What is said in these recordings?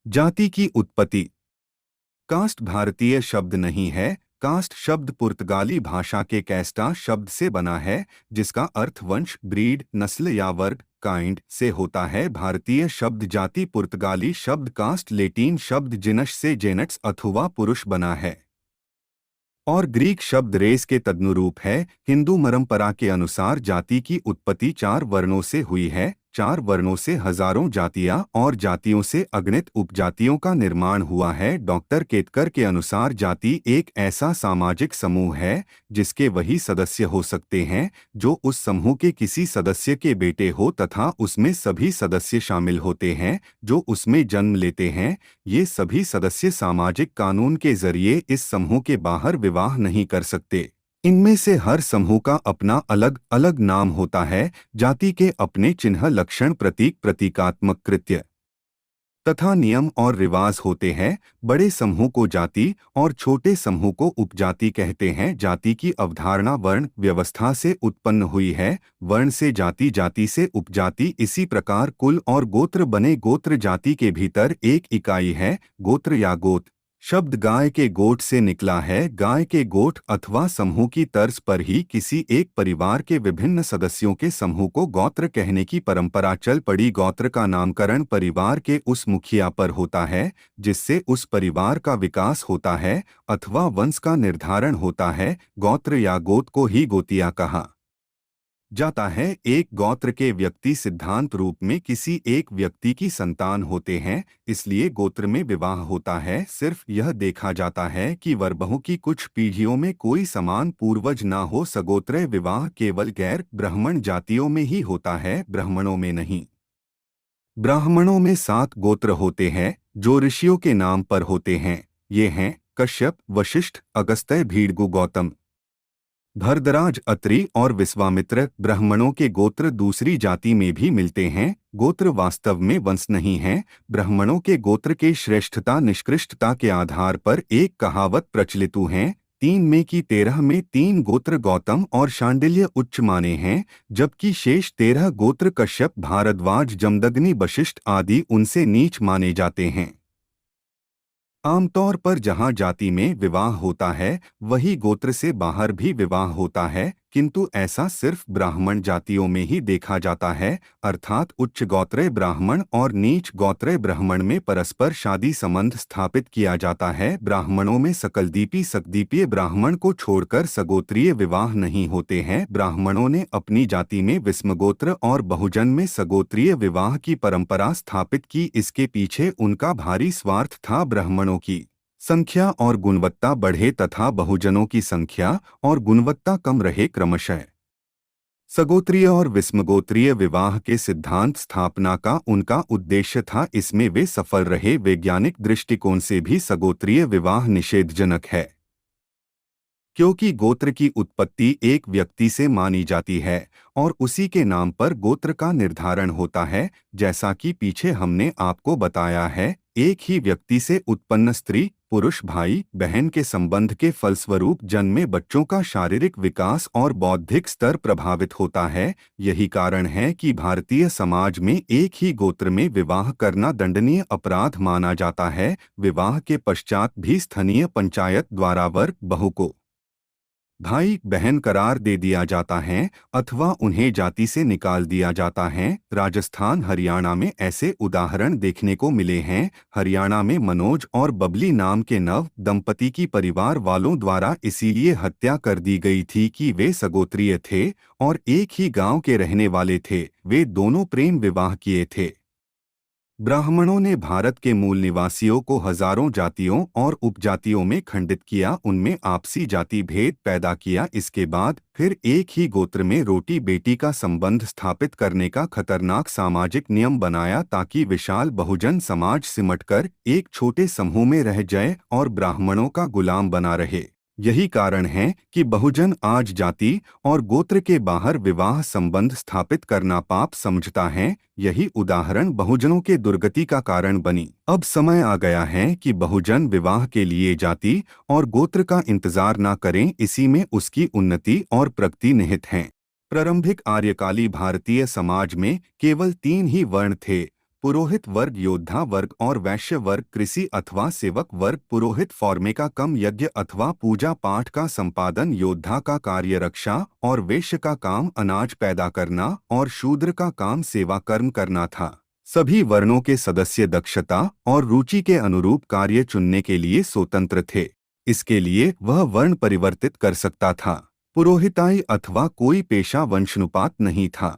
जाति की उत्पत्ति। कास्ट भारतीय शब्द नहीं है। कास्ट शब्द पुर्तगाली भाषा के कैस्टा शब्द से बना है, जिसका अर्थ वंश, ब्रीड, नस्ल या वर्ग, काइंड से होता है। भारतीय शब्द जाति पुर्तगाली शब्द कास्ट लैटिन शब्द जिनस से जेनट्स अथवा पुरुष बना है और ग्रीक शब्द रेस के तदनुरूप है। हिंदू परंपरा के अनुसार जाति की उत्पत्ति 4 वर्णों से हुई है। 4 वर्णों से हजारों जातियां और जातियों से अगणित उपजातियों का निर्माण हुआ है। डॉक्टर केतकर के अनुसार जाति एक ऐसा सामाजिक समूह है जिसके वही सदस्य हो सकते हैं जो उस समूह के किसी सदस्य के बेटे हो तथा उसमें सभी सदस्य शामिल होते हैं जो उसमें जन्म लेते हैं। ये सभी सदस्य सामाजिक कानून के जरिए इस समूह के बाहर विवाह नहीं कर सकते। इनमें से हर समूह का अपना अलग अलग नाम होता है। जाति के अपने चिन्ह, लक्षण, प्रतीक, प्रतीकात्मक कृत्य तथा नियम और रिवाज होते हैं। बड़े समूह को जाति और छोटे समूह को उपजाति कहते हैं। जाति की अवधारणा वर्ण व्यवस्था से उत्पन्न हुई है। वर्ण से जाति, जाति से उपजाति, इसी प्रकार कुल और गोत्र बने। गोत्र जाति के भीतर एक इकाई है। गोत्र या गोत शब्द गाय के गोठ से निकला है। गाय के गोठ अथवा समूह की तर्ज पर ही किसी एक परिवार के विभिन्न सदस्यों के समूह को गोत्र कहने की परंपरा चल पड़ी। गोत्र का नामकरण परिवार के उस मुखिया पर होता है जिससे उस परिवार का विकास होता है अथवा वंश का निर्धारण होता है। गोत्र या गोत को ही गोतिया कहा जाता है। एक गोत्र के व्यक्ति सिद्धांत रूप में किसी एक व्यक्ति की संतान होते हैं, इसलिए गोत्र में विवाह होता है। सिर्फ यह देखा जाता है कि वरबहू की कुछ पीढ़ियों में कोई समान पूर्वज ना हो। सगोत्र विवाह केवल गैर ब्राह्मण जातियों में ही होता है, ब्राह्मणों में नहीं। ब्राह्मणों में 7 गोत्र होते हैं जो ऋषियों के नाम पर होते हैं। ये हैं कश्यप, वशिष्ठ, अगस्त्य, भीड़गु, गौतम, भरद्वाज, अत्रि और विश्वामित्र। ब्राह्मणों के गोत्र दूसरी जाति में भी मिलते हैं। गोत्र वास्तव में वंश नहीं है। ब्राह्मणों के गोत्र के श्रेष्ठता निष्कृष्टता के आधार पर एक कहावत प्रचलित है, 3 में की 13 में 3 गोत्र गौतम और शांडिल्य उच्च माने हैं, जबकि शेष 13 गोत्र कश्यप, भारद्वाज, जमदग्नि, वशिष्ठ आदि उनसे नीच माने जाते हैं। आमतौर पर जहां जाति में विवाह होता है वही गोत्र से बाहर भी विवाह होता है, किंतु ऐसा सिर्फ ब्राह्मण जातियों में ही देखा जाता है। अर्थात उच्च गोत्रीय ब्राह्मण और नीच गोत्रीय ब्राह्मण में परस्पर शादी संबंध स्थापित किया जाता है। ब्राह्मणों में सकलदीपी सकदीपीय ब्राह्मण को छोड़कर सगोत्रीय विवाह नहीं होते हैं। ब्राह्मणों ने अपनी जाति में विषमगोत्र और बहुजन में सगोत्रीय विवाह की परंपरा स्थापित की। इसके पीछे उनका भारी स्वार्थ था। ब्राह्मणों की संख्या और गुणवत्ता बढ़े तथा बहुजनों की संख्या और गुणवत्ता कम रहे। क्रमशः सगोत्रीय और विषमगोत्रीय विवाह के सिद्धांत स्थापना का उनका उद्देश्य था। इसमें वे सफल रहे। वैज्ञानिक दृष्टिकोण से भी सगोत्रीय विवाह निषेधजनक है, क्योंकि गोत्र की उत्पत्ति एक व्यक्ति से मानी जाती है और उसी के नाम पर गोत्र का निर्धारण होता है। जैसा कि पीछे हमने आपको बताया है, एक ही व्यक्ति से उत्पन्न स्त्री पुरुष, भाई बहन के संबंध के फलस्वरूप जन्मे बच्चों का शारीरिक विकास और बौद्धिक स्तर प्रभावित होता है। यही कारण है कि भारतीय समाज में एक ही गोत्र में विवाह करना दंडनीय अपराध माना जाता है। विवाह के पश्चात भी स्थानीय पंचायत द्वारा वर बहू को भाई बहन करार दे दिया जाता है अथवा उन्हें जाति से निकाल दिया जाता है। राजस्थान, हरियाणा में ऐसे उदाहरण देखने को मिले हैं। हरियाणा में मनोज और बबली नाम के नव दंपति की परिवार वालों द्वारा इसीलिए हत्या कर दी गई थी कि वे सगोत्रीय थे और एक ही गांव के रहने वाले थे। वे दोनों प्रेम विवाह किए थे। ब्राह्मणों ने भारत के मूल निवासियों को हजारों जातियों और उपजातियों में खंडित किया, उनमें आपसी जाति भेद पैदा किया। इसके बाद फिर एक ही गोत्र में रोटी बेटी का संबंध स्थापित करने का खतरनाक सामाजिक नियम बनाया ताकि विशाल बहुजन समाज सिमटकर एक छोटे समूह में रह जाए और ब्राह्मणों का गुलाम बना रहे। यही कारण है कि बहुजन आज जाति और गोत्र के बाहर विवाह संबंध स्थापित करना पाप समझता है। यही उदाहरण बहुजनों के दुर्गति का कारण बनी। अब समय आ गया है कि बहुजन विवाह के लिए जाति और गोत्र का इंतजार न करें, इसी में उसकी उन्नति और प्रगति निहित है। प्रारंभिक आर्यकाली भारतीय समाज में केवल 3 ही वर्ण थे, पुरोहित वर्ग योद्धा वर्ग और वैश्य वर्ग कृषि अथवा सेवक वर्ग। पुरोहित फॉर्मे का कम यज्ञ अथवा पूजा पाठ का संपादन, योद्धा का कार्य रक्षा और वैश्य का काम अनाज पैदा करना और शूद्र का काम सेवा कर्म करना था। सभी वर्णों के सदस्य दक्षता और रुचि के अनुरूप कार्य चुनने के लिए स्वतंत्र थे। इसके लिए वह वर्ण परिवर्तित कर सकता था। पुरोहिताई अथवा कोई पेशा वंशानुपात नहीं था।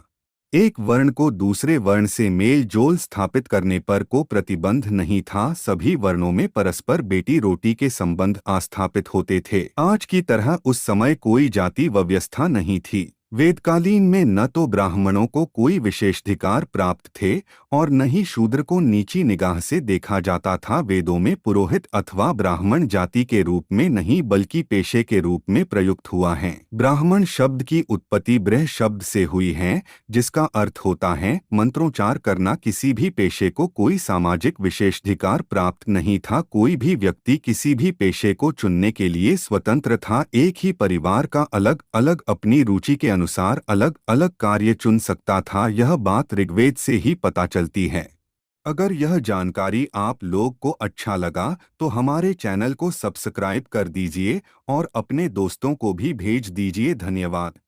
एक वर्ण को दूसरे वर्ण से मेल जोल स्थापित करने पर को प्रतिबंध नहीं था। सभी वर्णों में परस्पर बेटी रोटी के संबंध आस्थापित होते थे। आज की तरह उस समय कोई जाति व्यवस्था नहीं थी। वेदकालीन में न तो ब्राह्मणों को कोई विशेषाधिकार प्राप्त थे और न ही शूद्र को नीची निगाह से देखा जाता था। वेदों में पुरोहित अथवा ब्राह्मण जाति के रूप में नहीं बल्कि पेशे के रूप में प्रयुक्त हुआ है। ब्राह्मण शब्द की उत्पत्ति ब्रह शब्द से हुई है, जिसका अर्थ होता है मंत्रोच्चार करना। किसी भी पेशे को कोई सामाजिक विशेषाधिकार प्राप्त नहीं था। कोई भी व्यक्ति किसी भी पेशे को चुनने के लिए स्वतंत्र था। एक ही परिवार का अलग अलग अपनी रुचि के अनुसार अलग अलग कार्य चुन सकता था। यह बात ऋग्वेद से ही पता चलती है। अगर यह जानकारी आप लोग को अच्छा लगा तो हमारे चैनल को सब्सक्राइब कर दीजिए और अपने दोस्तों को भी भेज दीजिए। धन्यवाद।